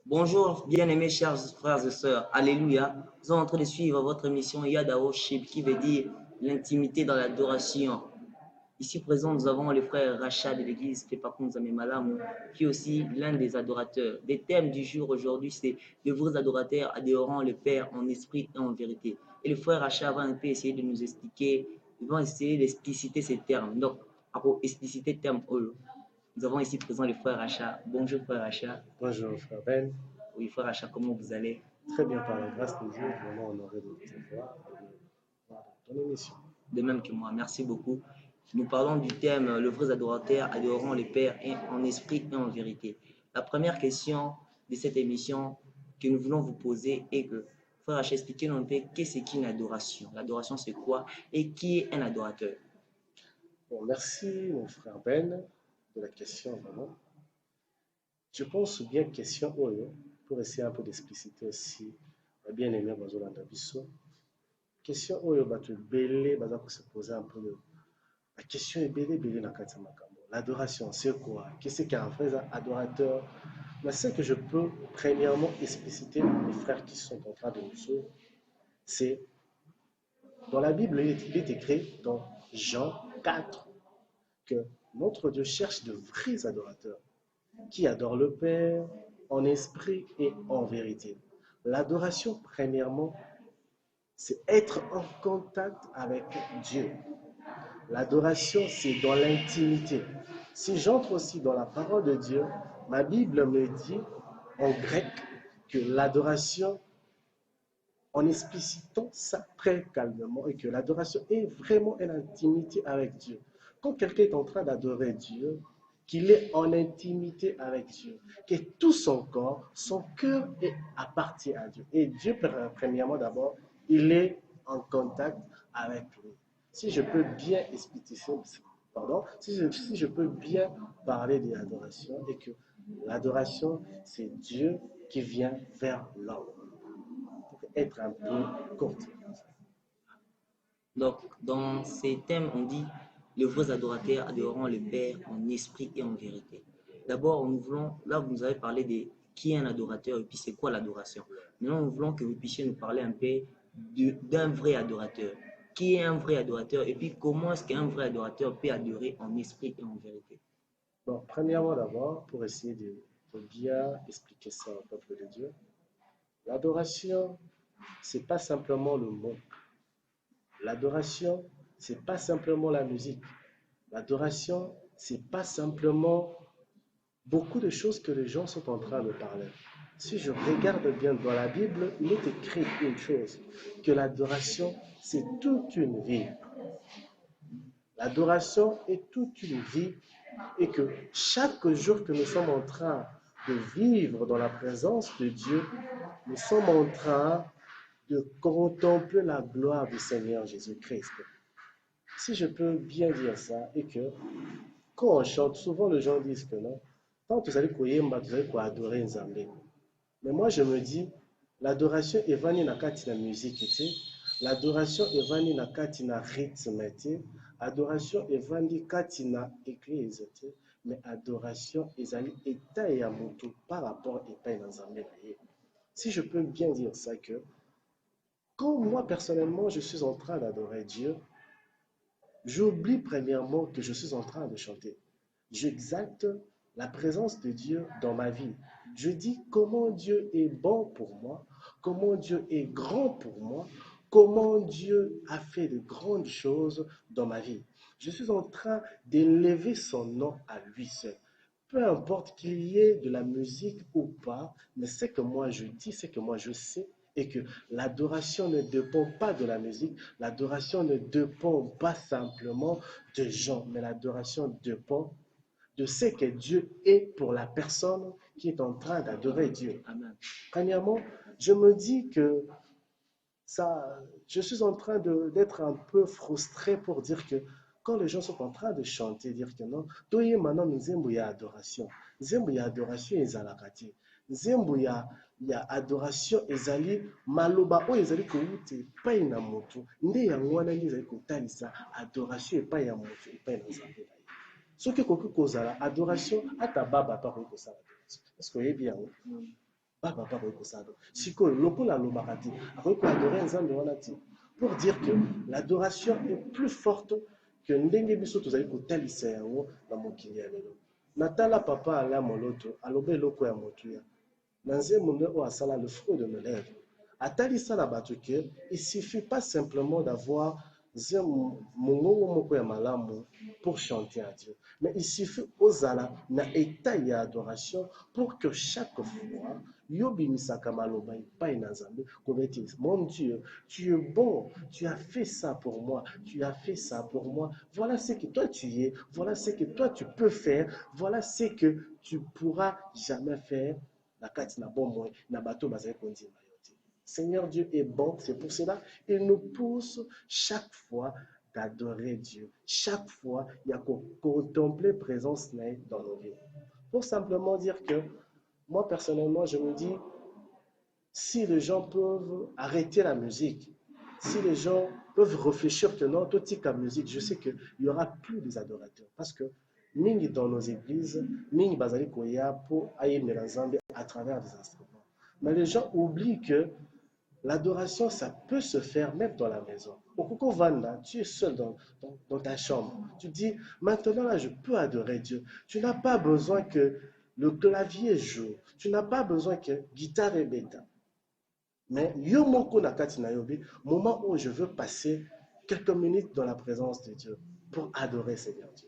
Bonjour, bien-aimés chers frères et sœurs. Alléluia. Nous sommes en train de suivre votre émission Yada Worship qui veut dire l'intimité dans l'adoration. Ici présent, nous avons le frère Rachad de l'église Pepakounza Malamu, qui est aussi l'un des adorateurs. Des thèmes du jour aujourd'hui, c'est de vrais adorateurs adorant le Père en esprit et en vérité. Et le frère Rachad va un peu essayer de nous expliquer, ils vont essayer d'expliciter ces termes. Donc, pour expliciter le terme, nous avons ici présent le frère Rachad. Bonjour frère Rachad. Bonjour frère Ben, Oui, frère Rachad, comment vous allez? très bien par la grâce de Dieu, vraiment honoré de te voir et de voir dans ton émission. De même que moi, merci beaucoup. Nous parlons du thème le vrai adorateur adorant le Père en esprit et en vérité. La première question de cette émission que nous voulons vous poser est que, frère H, expliquez-nous un peu qu'est-ce qu'une adoration. L'adoration, c'est quoi et qui est un adorateur? Bon, merci mon frère Ben de la question vraiment. Je pense bien question Oyo pour essayer un peu d'expliciter aussi bien aimé Bazolanda Bisso. Question Oyo Batu Bele Baza pour se poser un peu la question est Bele na kati ya makambo. L'adoration c'est quoi? Qu'est-ce qu'un vrai adorateur? Mais ce que je peux premièrement expliciter les frères qui sont en train de nous suivre, c'est dans la Bible, il est écrit dans Jean 4 que notre Dieu cherche de vrais adorateurs qui adorent le Père en esprit et en vérité. L'adoration, premièrement, c'est être en contact avec Dieu. L'adoration, c'est dans l'intimité. Si j'entre aussi dans la parole de Dieu, ma Bible me dit en grec que l'adoration, en explicitant ça très calmement, et que l'adoration est vraiment une intimité avec Dieu. Quand quelqu'un est en train d'adorer Dieu, qu'il est en intimité avec Dieu, que tout son corps, son cœur appartient à Dieu. Et Dieu, premièrement d'abord, il est en contact avec lui. Si je peux bien expliquer ça, pardon, si je peux bien parler de l'adoration, et que l'adoration, c'est Dieu qui vient vers l'homme. Être un peu courte. Donc, dans ces thèmes, on dit les vrais adorateurs adorant le Père en esprit et en vérité. D'abord, nous voulons, là, vous nous avez parlé de qui est un adorateur et puis c'est quoi l'adoration. Maintenant, nous voulons que vous puissiez nous parler un peu d'un vrai adorateur. Qui est un vrai adorateur et puis comment est-ce qu'un vrai adorateur peut adorer en esprit et en vérité. Bon, premièrement d'abord, pour essayer de bien expliquer ça au peuple de Dieu, l'adoration, c'est pas simplement le mot. L'adoration, c'est pas simplement la musique. L'adoration, c'est pas simplement beaucoup de choses que les gens sont en train de parler. Si je regarde bien dans la Bible, il est écrit une chose, que l'adoration, c'est toute une vie. L'adoration est toute une vie et que chaque jour que nous sommes en train de vivre dans la présence de Dieu, nous sommes en train de contempler la gloire du Seigneur Jésus-Christ. Si je peux bien dire ça, et que quand on chante, souvent les gens disent que non, quand vous allez koyemba, vous allez adorer Nzambé. Mais moi je me dis, l'adoration est venue dans la musique, l'adoration est venue dans le rythme, l'adoration est venue dans l'église, mais l'adoration est allée état et à moto par rapport à Nzambé. Si je peux bien dire ça, que quand moi personnellement je suis en train d'adorer Dieu, j'oublie premièrement que je suis en train de chanter. J'exalte la présence de Dieu dans ma vie. Je dis comment Dieu est bon pour moi, comment Dieu est grand pour moi, comment Dieu a fait de grandes choses dans ma vie. Je suis en train d'élever son nom à lui seul. Peu importe qu'il y ait de la musique ou pas, mais ce que moi je dis, ce que moi je sais, et que l'adoration ne dépend pas de la musique, l'adoration ne dépend pas simplement de gens, mais l'adoration dépend de ce que Dieu est pour la personne qui est en train d'adorer Dieu. Amen. Premièrement, je me dis que je suis en train d'être un peu frustré pour dire que quand les gens sont en train de chanter, dire que non, toye maintenant nous aimons adoration. Nous aimons adoration et zalakati. Nous aimons ya adoration ezali maloba o ezali ko ute pai na moto nde yango wana nde ezali kotalisa adoration epai ya moto epai na nzambe na ye soki ekoki kozala adoration ata baba pa koki kosala adoration est-ce que oyebi yango papa ekosala sikoyo lokola alobaka te akoki koadore nzambe wana te pour dire que l'adoration est plus forte que ndenge biso tozali kotalisa yango na mokili ya lelo. Natala papa ala moloto aloba eloko ya motuya na nzembo nde oyo asala le fruit de mes lèvres atalisa na bato ke il suffit pas simplement d'avoir mongongo moko ya malamu pour chanter à Dieu, mais il suffit ozala na état ya adoration pour que chaque fois yobimisaka maloba epai na nzambe kobeti mon Dieu, tu es bon, tu as fait ça pour moi, tu as fait ça pour moi, voilà ce que toi tu es, voilà ce que toi tu peux faire, voilà ce que tu pourras jamais faire na kati na bomoi na bato bazali kondima. Seigneur Dieu est bon, c'est pour cela il nous pousse chaque fois d'adorer Dieu. Chaque fois, il y a qu'on contempler présence dans nos vies. Pour simplement dire que moi personnellement, je me dis, si les gens peuvent arrêter la musique, si les gens peuvent réfléchir que non, tout est comme musique, je sais qu'il n'y aura plus des adorateurs. Parce que mingi dans nos églises, mingi bazali koya pour aïmer la Zambie à travers des instruments. Mais les gens oublient que l'adoration, ça peut se faire même dans la maison. Au Coco Vanda, tu es seul dans ta chambre. Tu dis, maintenant là, je peux adorer Dieu. Tu n'as pas besoin que le clavier joue. Tu n'as pas besoin que guitare et bêta. Mais yo moko nakati na yobi, moment où je veux passer quelques minutes dans la présence de Dieu pour adorer Seigneur Dieu.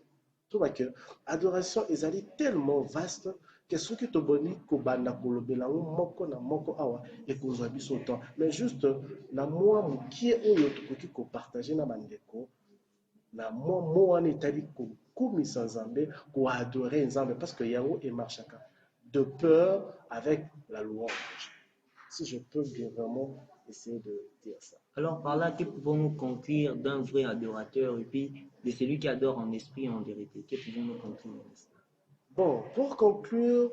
Tu vois que adoration est tellement vaste que ce qui te boni kobanda kolobela moko na moko awa et kozwa biso temps. Mais juste na moi mukie oyo tokoki ko partager na bandeko na moi moi wana etali ko kumisa nzambe ko adorer nzambe parce que yango et marchaka de peur avec la louange. Si je peux bien vraiment essayer de dire ça. Alors par là, que pouvons-nous conclure d'un vrai adorateur et puis de celui qui adore en esprit et en vérité? Que pouvons-nous conclure? Bon, pour conclure,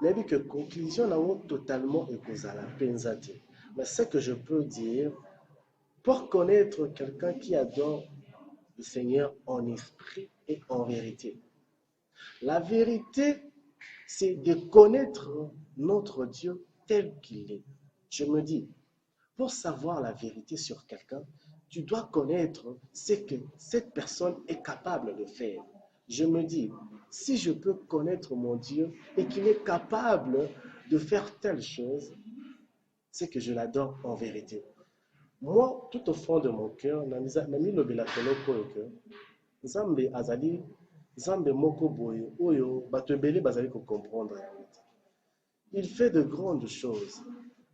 je dis que conclusion n'a totalement épousé la pensée. Mais ce que je peux dire, pour connaître quelqu'un qui adore le Seigneur en esprit et en vérité. La vérité, c'est de connaître notre Dieu tel qu'il est. Je me dis, pour savoir la vérité sur quelqu'un, tu dois connaître ce que cette personne est capable de faire. Je me dis, si je peux connaître mon Dieu et qu'il est capable de faire telle chose, c'est que je l'adore en vérité. Moi, tout au fond de mon cœur, nami lobela koloko que Nzambe azali Nzambe moko boye oyo bato ebele bazali ko comprendre. Il fait de grandes choses.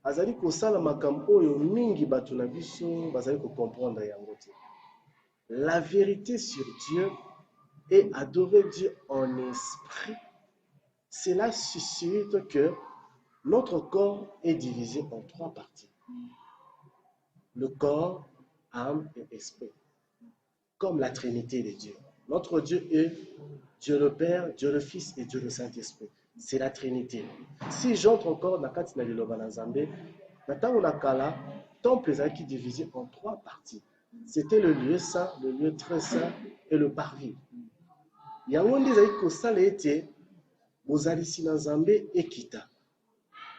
Azali kosala makambo oyo mingi bato na biso bazali ko comprendre yango te. La vérité sur Dieu et adorer Dieu en esprit, cela suscite que notre corps est divisé en trois parties. Le corps, âme et esprit. Comme la Trinité de Dieu. Notre Dieu est Dieu le Père, Dieu le Fils et Dieu le Saint-Esprit. C'est la Trinité. Si j'entre encore dans kati na liloba na Nzambe, na tango na kala, temple ezalaki divisé en trois parties. C'était le lieu saint, le lieu très saint et le parvis. Yango nde ezali kosala ete bozalisi na Nzambe ekita.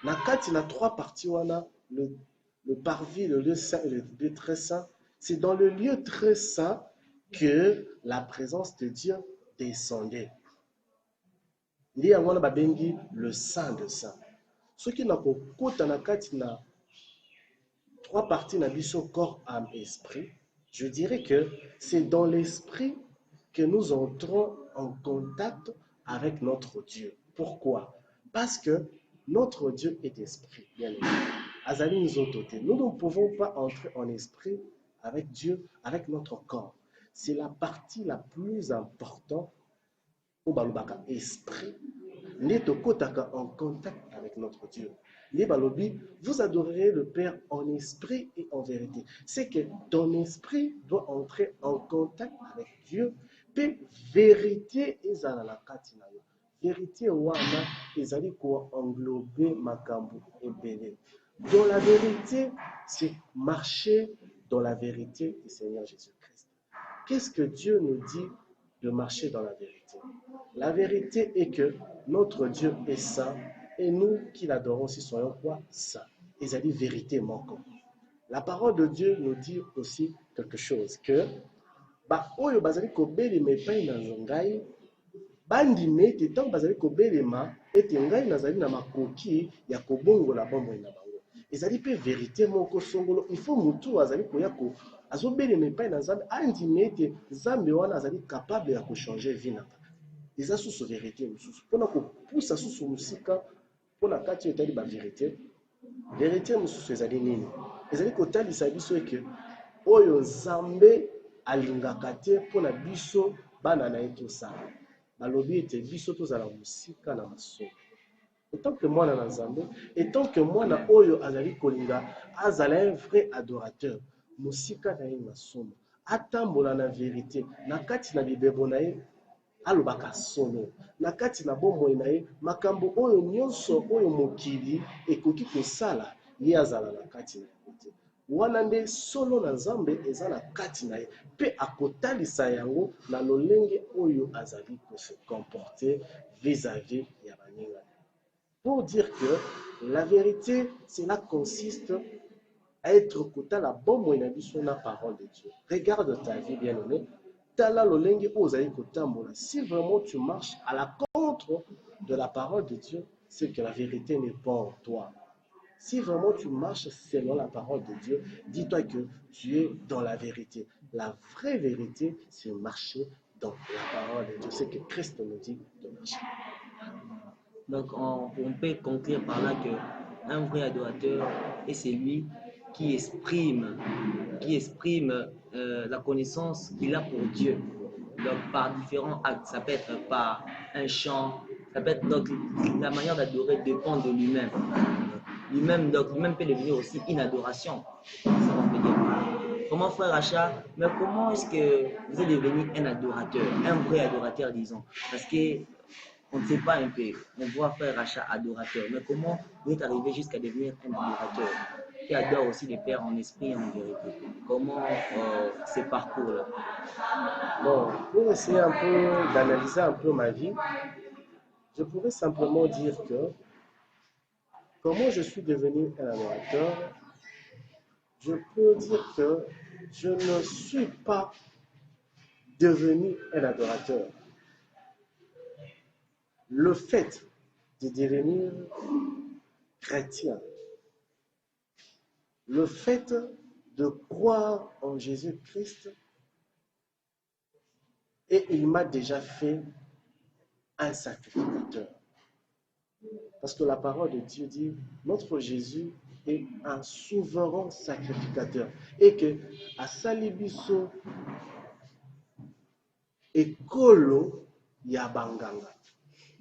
Na kati na trois parties wana, le parvis, le lieu saint et le lieu très saint, c'est dans le lieu très saint que la présence de Dieu descendait. Il y a un babengi le saint de saint. Ce qui n'a pas na kati na trois parties na biso corps, âme, esprit, je dirais que c'est dans l'esprit que nous entrons en contact avec notre Dieu. Pourquoi? Parce que notre Dieu est esprit. Bien aimé. Azali nous ne pouvons pas entrer en esprit avec Dieu, avec notre corps. C'est la partie la plus importante au balubaka esprit. Netokotaka en contact avec notre Dieu. Les balobi, vous adorerez le Père en esprit et en vérité. C'est que ton esprit doit entrer en contact avec Dieu. Puis vérité ezala la katina yo. Vérité wana ezali ko englober makambo ebele. Dans la vérité, c'est marcher dans la vérité du Seigneur Jésus-Christ. Qu'est-ce que Dieu nous dit de marcher dans la vérité? La vérité est que notre Dieu est saint Et nous qui l'adorons aussi soyons quoi? Ça. Ils ont dit vérité manquant. La parole de Dieu nous dit aussi quelque chose que ba oyo bazali kobelema epai na ngai bandima ete ntango bazali kobelema ete ngai nazali na makoki ya kobongola bomoi na bango. Ezali mpe verite moko songolo il faut mutu azali koya azobelema epai na nzambe andima ete nzambe wana azali capable ya kochange vie na nga. Eza susu verite mosusu mpona kopusa susu mosika mpona kati oyo etali baverite. Verite mosusu ezali nini? Ezali kotalisa biso eke oyo nzambe alingaka te mpona biso bana na ye tosala. Balobi ete biso tozala mosika na masumu. Etant que mwana na nzambe, etant que mwana oyo azali kolinga azala un vrai adorateur, mosika na ye masumu, atambola na verite na kati na bibebo na ye alobaka solo, na kati na bomoi na ye makambo oyo nyonso oyo mokili ekoki kosala ye azala na kati na ye te. Wana nde solo na nzambe eza na kati na ye mpe akotalisa yango na lolenge oyo azali kose comporter vis-à-vis ya baninga. Pour dire que la vérité, cela consiste à être kotala bomoi na biso na parole de Dieu. Regarde ta vie, bien-aimé. Tala lolenge ozayi kotambola. Si vraiment tu marches à la contre de la parole de Dieu, c'est que la vérité n'est pas en toi. Si vraiment tu marches selon la parole de Dieu, dis-toi que tu es dans la vérité. La vraie vérité, c'est marcher dans la parole de Dieu. C'est que Christ nous dit de marcher. Donc, on peut conclure par là qu'un vrai adorateur est celui qui exprime la connaissance qu'il a pour Dieu. Donc, par différents actes, ça peut être par un chant, ça peut être donc la manière d'adorer dépend de lui-même. Lui-même peut devenir aussi une adoration. Ça on peut dire. Comment frère Achat, mais comment est-ce que vous êtes devenu un adorateur, un vrai adorateur, disons? Parce que on ne sait pas un peu. On voit frère Achat adorateur. Mais comment vous êtes arrivé jusqu'à devenir un adorateur qui adore aussi les pères en esprit et en vérité? Comment ce parcours-là? Bon, pour essayer un peu d'analyser un peu ma vie, je pourrais simplement dire que comment je suis devenu un adorateur, je peux dire que je ne suis pas devenu un adorateur. Le fait de devenir chrétien, le fait de croire en Jésus-Christ, et il m'a déjà fait un sacrificateur. Parce que la parole de Dieu dit, notre Jésus est un souverain sacrificateur. Et que à Salibiso et Kolo Yabanganga.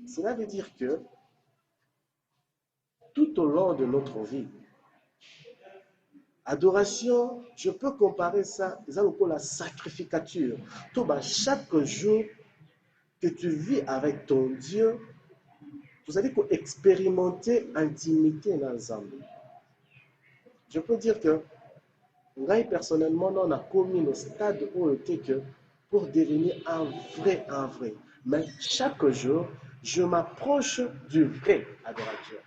Cela veut dire que tout au long de notre vie, adoration, je peux comparer ça à la sacrificature. Chaque jour que tu vis avec ton Dieu, vous allez expérimenter intimité dans l'ensemble. Je peux dire que moi, personnellement, on a commis le stade où était que pour devenir un vrai. Mais chaque jour, je m'approche du vrai adorateur.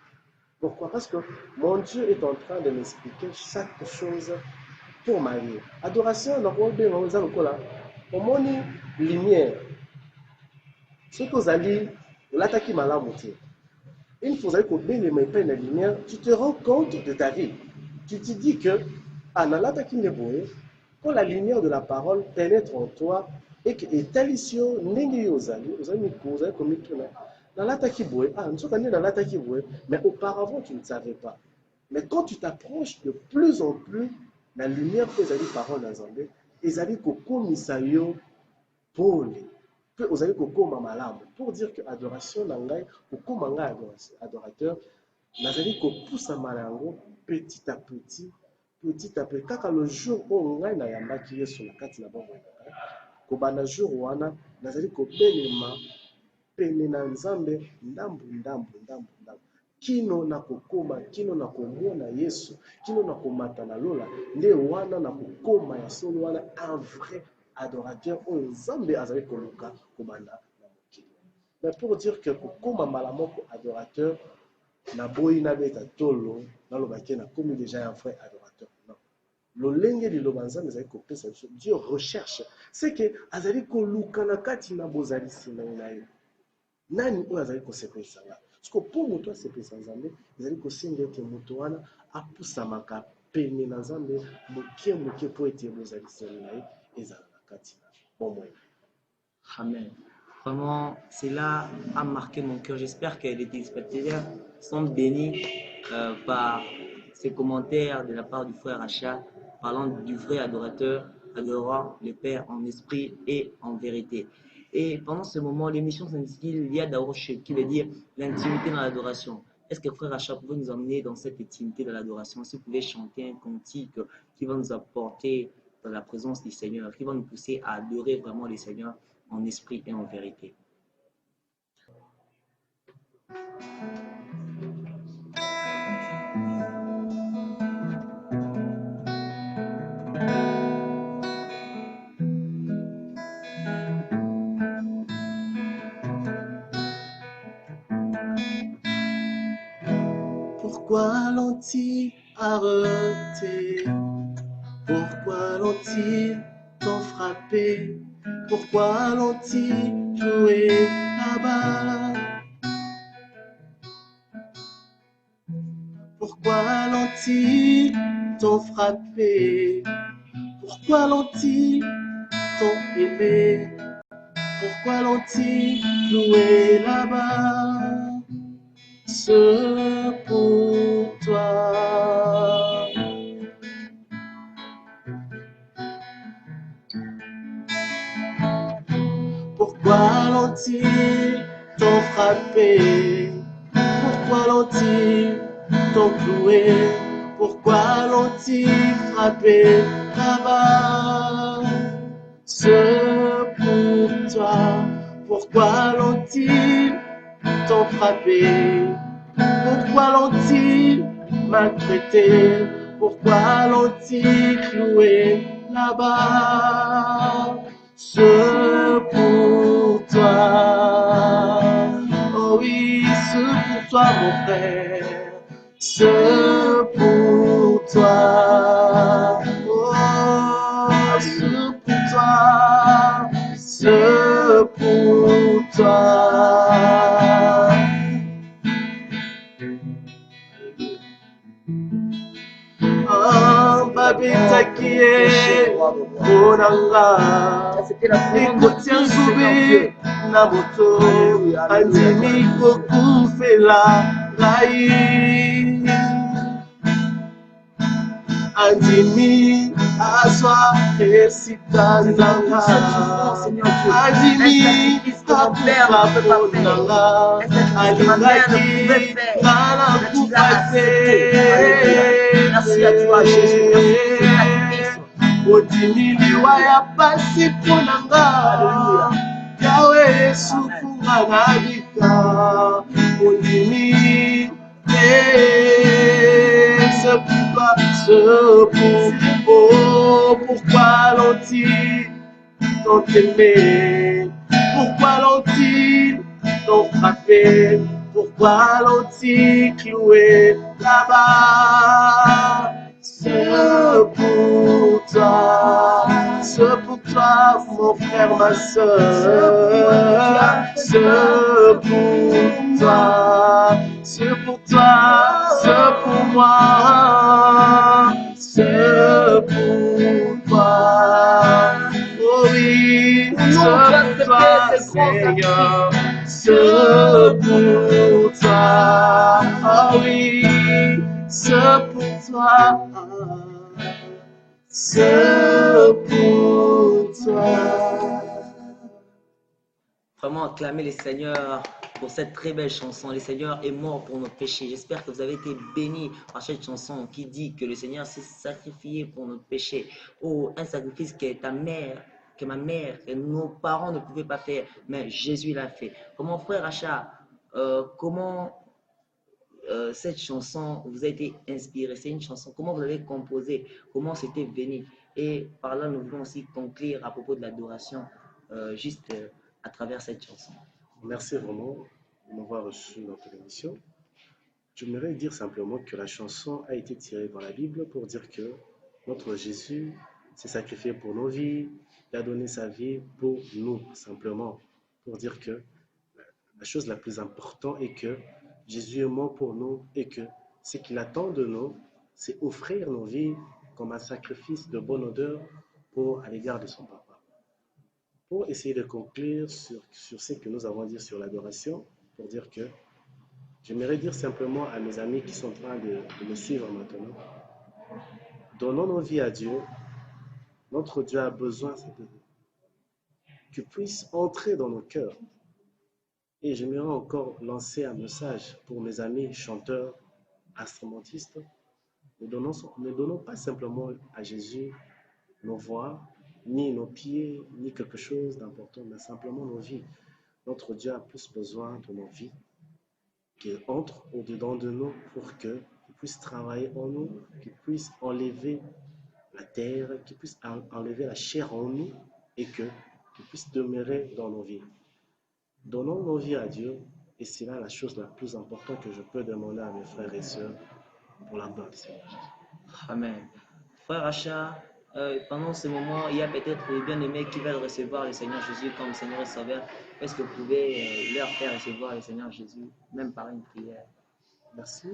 Pourquoi? Parce que mon Dieu est en train de m'expliquer chaque chose pour ma vie. Adoration, on moni lumière. Ce que vous allez, l'attaquer malamuté. Une fois que vous avez la lumière, tu te rends compte de ta vie. Tu te dis que, quand la lumière de la parole pénètre en toi, et que Talisio, mais auparavant tu ne savais pas. Mais quand tu t'approches de plus en plus, la lumière que les paroles dans Zambé, ils allaient kokomisayo pole. Vous allez kokoma malamu. Pour dire que adoration nangai, kokoma ngai adorateur, nazali kopusa malango petit à petit. Kaka le jour où ngai na yambaki Yesu na kati na bomoi na ngai, kobana jour wana nazali kobelema pene na Nzambe ndambu. Kino na kokoma, kino na komona Yesu, kino na komata na lola, nde wana na kokoma ya solo wana un vrai adorateur oyo Nzambe azali koluka kobanda na mokili. Mais pour dire que kokoma malamoko adorateur, na boyi na beta tolo na lobaki na comme déjà un frère adorateur. Non. Lolenge di lobanzambe ezali kopesa biso Dieu recherche c'est que azali koluka na kati na bozali sina na ye. Nani oyo azali kosepelisa nga parce que mpo moto asepelisa nzambe ezali kosenga ete moto wana apusamaka pene na nzambe moke moke mpo ete bozali sina na ye ezala na kati na bomoi. Amen. Vraiment, cela a marqué mon cœur. J'espère que les téléspectateurs sont bénis par ces commentaires de la part du frère Achat, parlant du vrai adorateur, adorant le Père en esprit et en vérité. Et pendant ce moment, l'émission s'intitule Yad Arosh, qui veut dire l'intimité dans l'adoration. Est-ce que frère Achat pouvait nous emmener dans cette intimité de l'adoration? Si vous pouvez chanter un cantique qui va nous apporter dans la présence du Seigneur, qui va nous pousser à adorer vraiment le Seigneur en esprit et en vérité. Pourquoi l'ont-ils arrêté? Pourquoi l'ont-ils tant frappé? Pourquoi l'ont-ils cloué là-bas? Pourquoi l'ont-ils tant frappé? Pourquoi l'ont-ils tant aimé? Pourquoi l'ont-ils cloué là-bas? C'est pour toi. Pourquoi l'ont-ils tant frappé? Pourquoi l'ont-ils tant cloué? Pourquoi l'ont-ils frappé là-bas? C'est pour toi. Pourquoi l'ont-ils tant frappé? Pourquoi l'ont-ils maltraité? Pourquoi l'ont-ils cloué là-bas? C'est pour toi. Oh oui, c'est pour toi, mon frère. C'est pour toi. Oh, c'est pour toi. C'est pour toi. Babetaki ye monanga ekoti ya nzube na moto andimi kokufela ngai andimi azwa esika nanga andimi akufa mponanga alingaki ngana kufa te odimiliwa ya pasi mponanga yawe esukunga na bika odimi c'est pourquoi, c'est pour pourquoi l'ont-ils tant aimé? Pourquoi l'ont-ils tant frappé? Pourquoi l'ont-ils cloué là-bas? C'est pour toi, c'est pour toi, mon frère, ma soeur. C'est pour toi, c'est pour toi, c'est pour moi. C'est pour toi, oh oui, c'est pour toi, Seigneur. C'est pour toi, oh oui, c'est pour toi, c'est pour toi. Vraiment acclamer les Seigneurs pour cette très belle chanson. Le Seigneur est mort pour nos péchés. J'espère que vous avez été bénis par cette chanson qui dit que le Seigneur s'est sacrifié pour nos péchés. Oh, un sacrifice que ta mère, que ma mère, que nos parents ne pouvaient pas faire, mais Jésus l'a fait. Comment frère Achat, comment cette chanson vous a été inspirée? C'est une chanson, comment vous l'avez composée? Comment c'était venu? Et par là, nous voulons aussi conclure à propos de l'adoration, juste à travers cette chanson. Merci vraiment de m'avoir reçu dans notre émission. J'aimerais dire simplement que la chanson a été tirée dans la Bible pour dire que notre Jésus s'est sacrifié pour nos vies, il a donné sa vie pour nous, simplement. Pour dire que la chose la plus importante est que Jésus est mort pour nous et que ce qu'il attend de nous, c'est offrir nos vies comme un sacrifice de bonne odeur à l'égard de son papa. Pour essayer de conclure sur ce que nous avons dit sur l'adoration, pour dire que j'aimerais dire simplement à mes amis qui sont en train de me suivre maintenant, donnons nos vies à Dieu. Notre Dieu a besoin qu'il puisse entrer dans nos cœurs. Et j'aimerais encore lancer un message pour mes amis chanteurs, instrumentistes. Ne donnons pas simplement à Jésus nos voix, ni nos pieds, ni quelque chose d'important, mais simplement nos vies. Notre Dieu a plus besoin de nos vies, qu'il entre au-dedans de nous pour qu'il puisse travailler en nous, qu'il puisse enlever la terre, qu'il puisse enlever la chair en nous et qu'il puisse demeurer dans nos vies. Donnons nos vies à Dieu et c'est là la chose la plus importante que je peux demander à mes frères et sœurs pour la gloire du Seigneur Jésus. Amen. Frère Racha, pendant ce moment, il y a peut-être des bien-aimés qui veulent recevoir le Seigneur Jésus comme Seigneur et Sauveur. Est-ce que vous pouvez leur faire recevoir le Seigneur Jésus, même par une prière? Merci.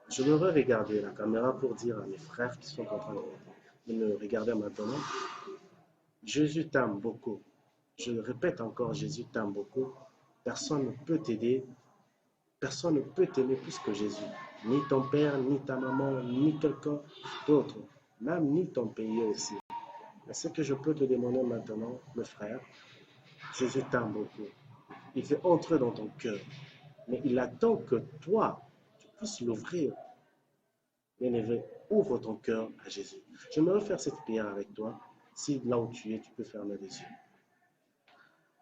Je voudrais regarder la caméra pour dire à mes frères qui sont en train de me regarder maintenant, Jésus t'aime beaucoup. Je le répète encore, Jésus t'aime beaucoup. Personne ne peut t'aider. Personne ne peut t'aimer plus que Jésus. Ni ton père, ni ta maman, ni quelqu'un d'autre. Même ni ton pays aussi. Mais ce que je peux te demander maintenant, mes frères, Jésus t'aime beaucoup. Il veut entrer dans ton cœur. Mais il attend que toi, tu puisses l'ouvrir. Bien-aimé, ouvre ton cœur à Jésus. J'aimerais faire cette prière avec toi. Si là où tu es, tu peux fermer les yeux.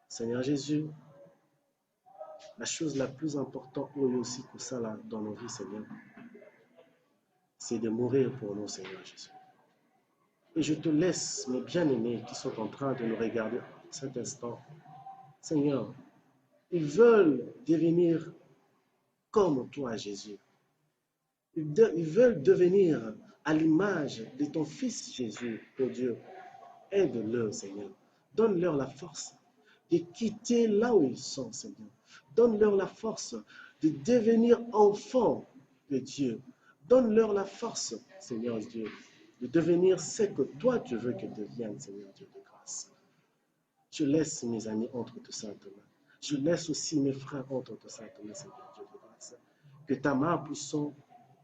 Seigneur Jésus, la chose la plus importante, nous aussi, pour ça, là, dans nos vies, Seigneur, c'est de mourir pour nous, Seigneur Jésus. Et je te laisse, mes bien-aimés qui sont en train de nous regarder cet instant. Seigneur, ils veulent devenir comme toi, Jésus. Ils veulent devenir à l'image de ton Fils Jésus, oh Dieu. Aide-leur, Seigneur. Donne-leur la force de quitter là où ils sont, Seigneur. Donne-leur la force de devenir enfants de Dieu. Donne-leur la force, Seigneur Dieu, de devenir ce que toi tu veux qu'ils deviennent, Seigneur Dieu de grâce. Je laisse mes amis entre tes saintes mains. Je laisse aussi mes frères entre tes saintes mains, Seigneur Dieu de grâce. Que ta main puissante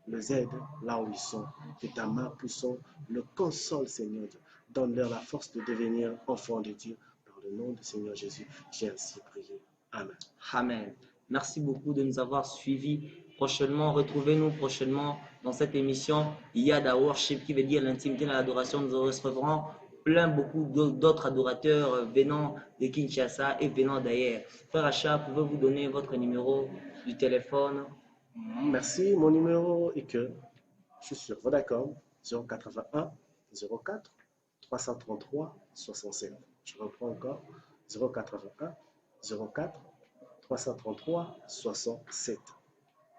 les aide là où ils sont. Que ta main puissante le console, Seigneur Dieu. Donne-leur la force de devenir enfants de Dieu. Par le nom du Seigneur Jésus, j'ai ainsi prié. Amen. Amen. Merci beaucoup de nous avoir suivis. Prochainement, retrouvez-nous prochainement dans cette émission Yada Worship, qui veut dire l'intimité dans l'adoration. Nous recevrons beaucoup d'autres adorateurs venant de Kinshasa et venant d'ailleurs. Frère Acha, pouvez-vous donner votre numéro du téléphone? Merci. Mon numéro est que je suis sur Vodacom 081 04 333 67. Je reprends encore 081 04 333 67.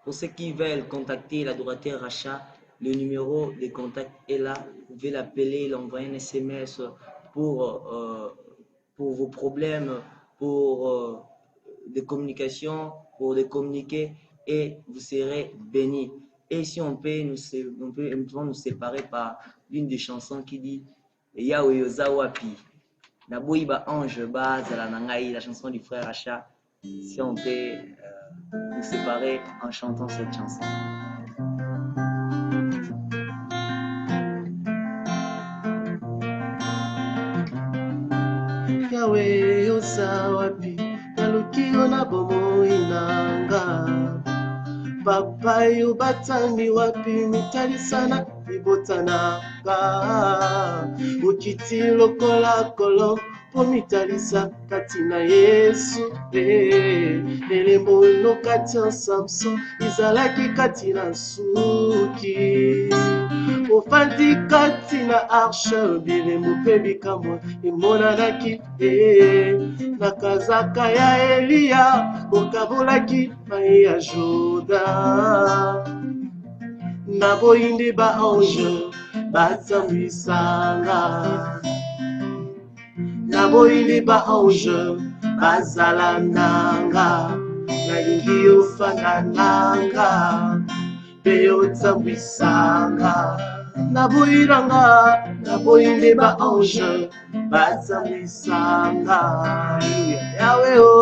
Pour ceux qui veulent contacter l'adorateur Racha, le numéro de contact est là. Vous pouvez l'appeler, l'envoyer un SMS pour vos problèmes, pour des communications, pour de communiquer, et vous serez bénis. Et si on peut nous séparer par l'une des chansons qui dit Yahweh Ozawapi, Naboiba Ange Bazala Nangaï, la chanson du frère Racha. Si on peut nous séparer en chantant cette chanson. Yahweh Ozawapi, Nalukio na bomoi nanga. Papa yo batani wapi mitalisana ibotanaka. Ukiti lokola kolo po mitalisa katina Yesu. Elembo no katia Samson izalaki katina suki. ofandi kati na arshe bilemo mpe bikamwa emonanaki nakazaka ya Eliya okabolaki mai ya Jordan naboyi nde baange bazambwisanga naboyi nde baange bazala nanga nalingi yofanda nanga mpe ozambwisanga naboyiranga naboyi nde baange bazambwisanga yawe o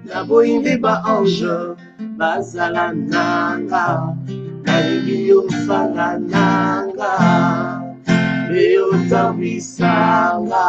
naboyi nde baange bazala nanga nalingi yofanda nanga mpe ozambwisanga